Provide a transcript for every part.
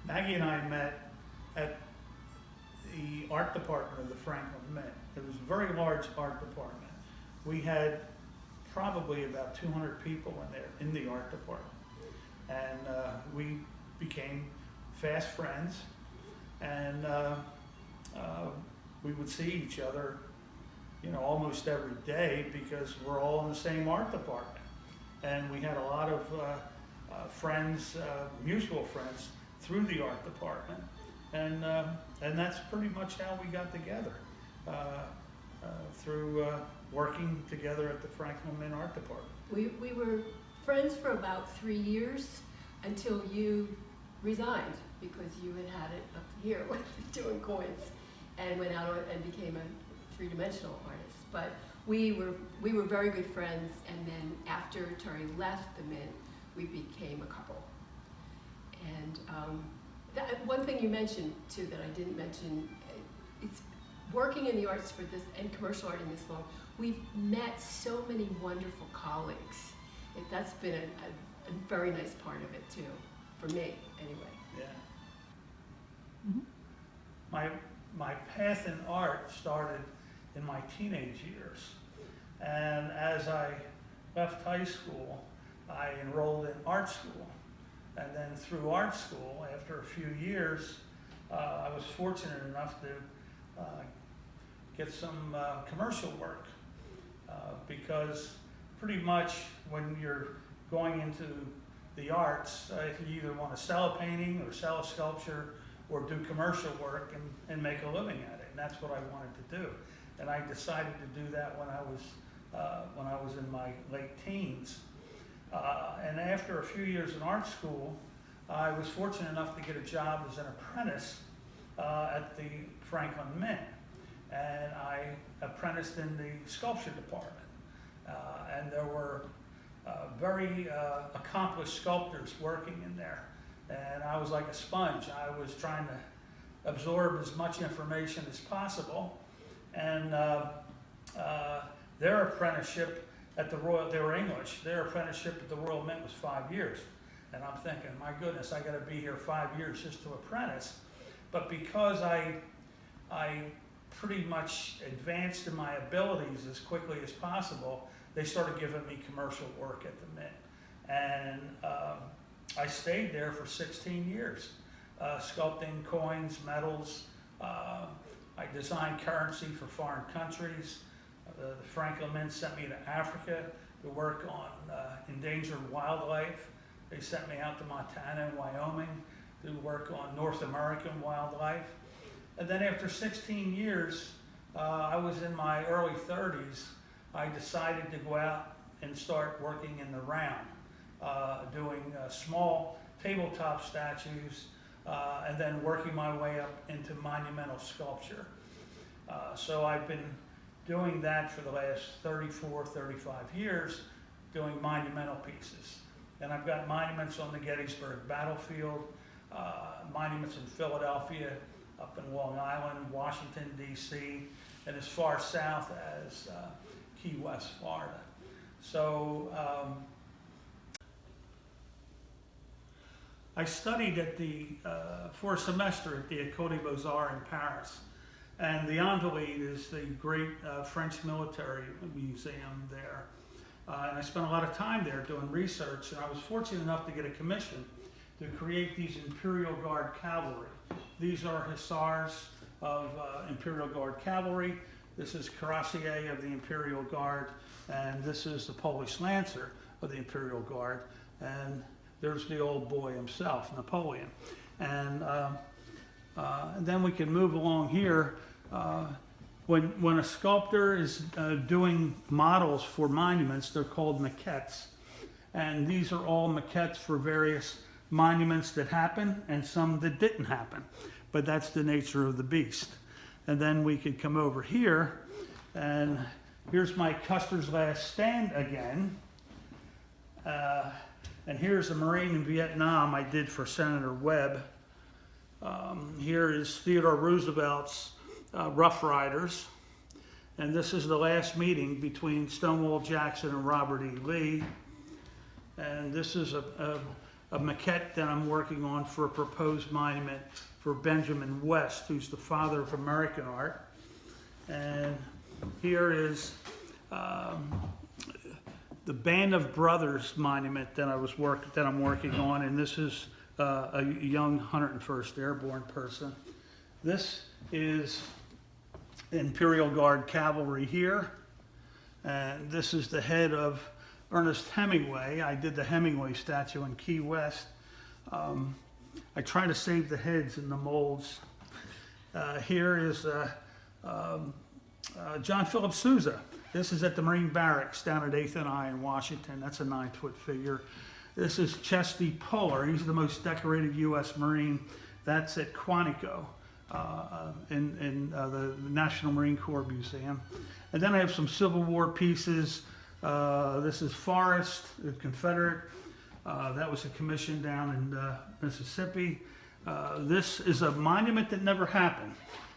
Maggie and I met at the art department of the Franklin Mint. It was a very large art department. We had probably about 200 people in there in the art department. And we became fast friends, and we would see each other, you know, almost every day because we're all in the same art department. And we had a lot of friends, mutual friends, through the art department, and that's pretty much how we got together, through working together at the Franklin Mint Art Department. We were friends for about 3 years until you resigned because you had it up here with doing coins and went out and became a three-dimensional artist. But we were very good friends, and then after Terry left the Mint, we became a couple. And one thing you mentioned too that I didn't mention, it's working in the arts for this and commercial art in this long. We've met so many wonderful colleagues. That's been a very nice part of it too, for me anyway. Yeah. Mm-hmm. My path in art started in my teenage years, and as I left high school, I enrolled in art school. And then through art school, after a few years, I was fortunate enough to get some commercial work, because pretty much when you're going into the arts, you either want to sell a painting or sell a sculpture or do commercial work and make a living at it. And that's what I wanted to do. And I decided to do that when I was in my late teens. And after a few years in art school, I was fortunate enough to get a job as an apprentice at the Franklin Mint. And I apprenticed in the sculpture department. And there were very accomplished sculptors working in there. And I was like a sponge. I was trying to absorb as much information as possible. And their apprenticeship at the Royal, they were English, their apprenticeship at the Royal Mint was 5 years. And I'm thinking, my goodness, I gotta be here 5 years just to apprentice. But because I pretty much advanced in my abilities as quickly as possible, they started giving me commercial work at the Mint. And I stayed there for 16 years, sculpting coins, medals. I designed currency for foreign countries. The Franklin Mint sent me to Africa to work on endangered wildlife. They sent me out to Montana and Wyoming to work on North American wildlife. And then after 16 years, I was in my early 30s, I decided to go out and start working in the round, doing small tabletop statues, and then working my way up into monumental sculpture. So I've been doing that for the last 34, 35 years, doing monumental pieces. And I've got monuments on the Gettysburg battlefield, monuments in Philadelphia, up in Long Island, Washington, D.C., and as far south as Key West, Florida. So I studied at for a semester at the École des Beaux-Arts in Paris. And the Invalides is the great French military museum there. And I spent a lot of time there doing research, and I was fortunate enough to get a commission to create these Imperial Guard cavalry. These are hussars of Imperial Guard cavalry. This is cuirassier of the Imperial Guard, and this is the Polish Lancer of the Imperial Guard. And there's the old boy himself, Napoleon. And then we can move along here. When a sculptor is doing models for monuments, they're called maquettes. And these are all maquettes for various monuments that happen and some that didn't happen. But that's the nature of the beast. And then we could come over here, and here's my Custer's Last Stand again. And here's a Marine in Vietnam I did for Senator Webb. Here is Theodore Roosevelt's Rough Riders. And this is the last meeting between Stonewall Jackson and Robert E. Lee. And this is a maquette that I'm working on for a proposed monument for Benjamin West, who's the father of American art. And here is the Band of Brothers monument that I'm working on, and this is a young 101st Airborne person. This is Imperial Guard Cavalry here, and this is the head of Ernest Hemingway. I did the Hemingway statue in Key West. I try to save the heads in the molds. Here is John Philip Sousa. This is at the Marine Barracks down at 8th and I in Washington. That's a 9-foot figure. This is Chesty Puller. He's the most decorated U.S. Marine. That's at Quantico in the National Marine Corps Museum. And then I have some Civil War pieces. This is Forrest, the Confederate. That was a commission down in Mississippi. This is a monument that never happened.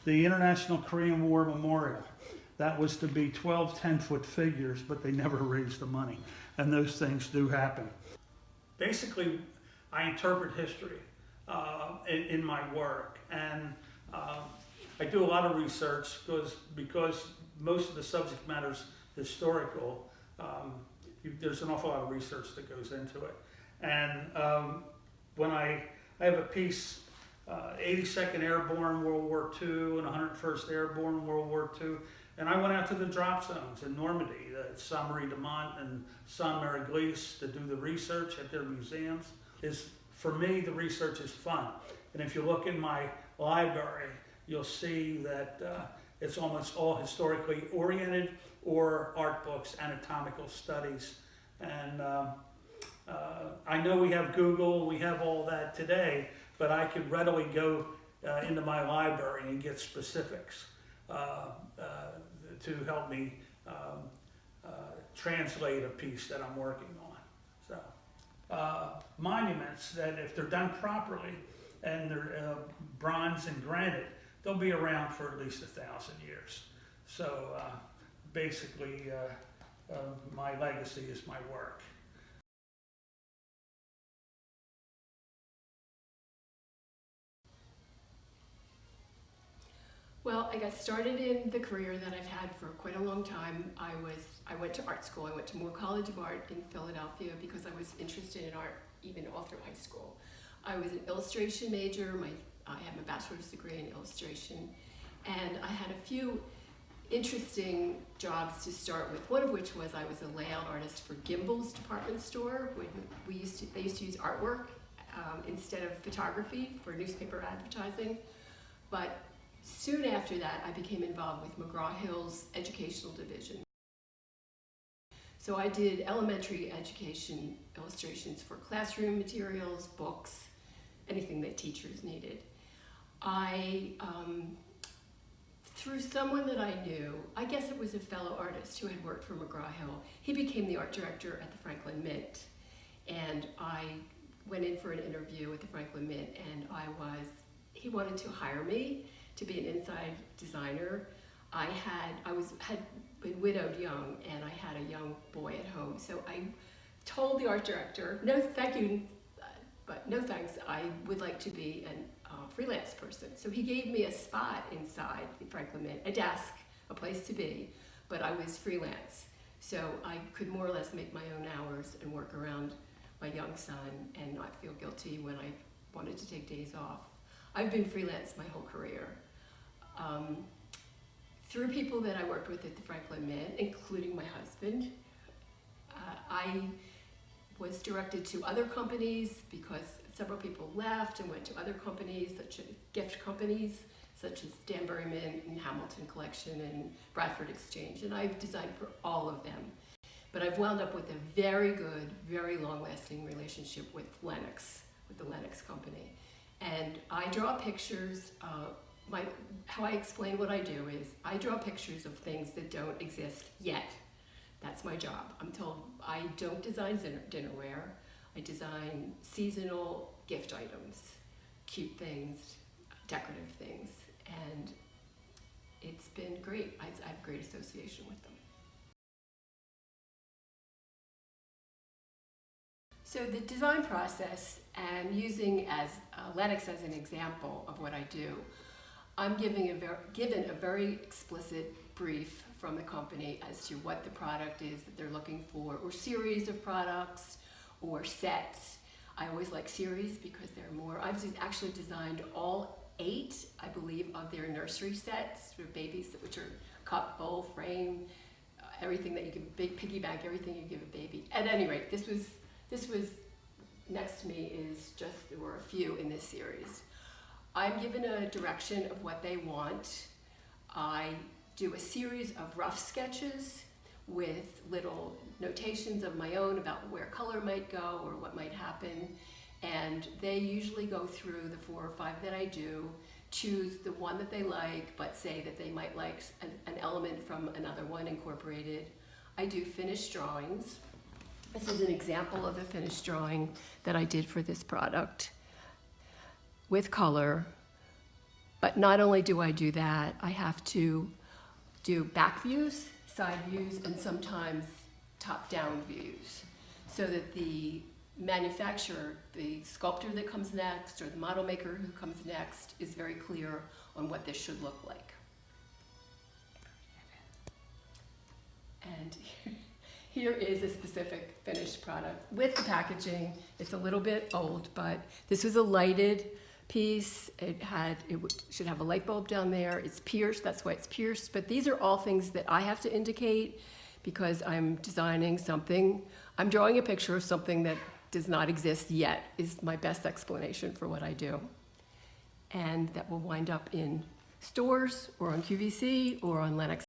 The International Korean War Memorial. That was to be 12 10-foot figures, but they never raised the money. And those things do happen. Basically, I interpret history in my work. And I do a lot of research because most of the subject matter is historical. There's an awful lot of research that goes into it. And when I have a piece, 82nd Airborne World War II and 101st Airborne World War II, and I went out to the drop zones in Normandy, Saint-Marie-de-Mont and Saint-Mary-Glisse, to do the research at their museums. For me, the research is fun. And if you look in my library, you'll see that it's almost all historically oriented or art books, anatomical studies. And I know we have Google, we have all that today, but I could readily go into my library and get specifics to help me translate a piece that I'm working on. So monuments that, if they're done properly and they're bronze and granite, they'll be around for at least 1,000 years. So basically, my legacy is my work. Well, I got started in the career that I've had for quite a long time. I went to art school. I went to Moore College of Art in Philadelphia because I was interested in art even all through high school. I was an illustration major. I have a bachelor's degree in illustration, and I had a few interesting jobs to start with, one of which was I was a layout artist for Gimbel's department store. When they used to use artwork instead of photography for newspaper advertising. But soon after that, I became involved with McGraw-Hill's educational division. So I did elementary education illustrations for classroom materials, books, anything that teachers needed. Through someone that I knew, I guess it was a fellow artist who had worked for McGraw-Hill, he became the art director at the Franklin Mint. And I went in for an interview at the Franklin Mint, and he wanted to hire me to be an inside designer. I had been widowed young, and I had a young boy at home. So I told the art director, no thank you, but no thanks, I would like to be a freelance person. So he gave me a spot inside the Franklin Mint, a desk, a place to be, but I was freelance. So I could more or less make my own hours and work around my young son and not feel guilty when I wanted to take days off. I've been freelance my whole career. Through people that I worked with at the Franklin Mint, including my husband, I was directed to other companies because several people left and went to other companies, such as gift companies, such as Danbury Mint and Hamilton Collection and Bradford Exchange, and I've designed for all of them. But I've wound up with a very good, very long-lasting relationship with Lenox, with the Lenox company. And I draw pictures. How I explain what I do is I draw pictures of things that don't exist yet. That's my job. I'm told I don't design dinnerware. I design seasonal gift items, cute things, decorative things. And it's been great. I have great association with them. So the design process, and using Lennox as an example of what I do, I'm given a very explicit brief from the company as to what the product is that they're looking for, or series of products, or sets. I always like series because they're more, I've actually designed all 8, I believe, of their nursery sets for babies, which are cup, bowl, frame, everything that you give, big piggy bank, everything you give a baby. At any rate, this was next to me is just, there were a few in this series. I'm given a direction of what they want. I do a series of rough sketches with little notations of my own about where color might go or what might happen. And they usually go through the 4 or 5 that I do, choose the one that they like, but say that they might like an element from another one incorporated. I do finished drawings. This is an example of the finished drawing that I did for this product with color. But not only do I do that, I have to do back views, side views, and sometimes top-down views, so that the manufacturer, the sculptor that comes next, or the model maker who comes next, is very clear on what this should look like. And here is a specific finished product with the packaging. It's a little bit old, but this was a lighted piece. It should have a light bulb down there. It's pierced, that's why it's pierced. But these are all things that I have to indicate because I'm designing something. I'm drawing a picture of something that does not exist yet, is my best explanation for what I do. And that will wind up in stores or on QVC or on Lennox.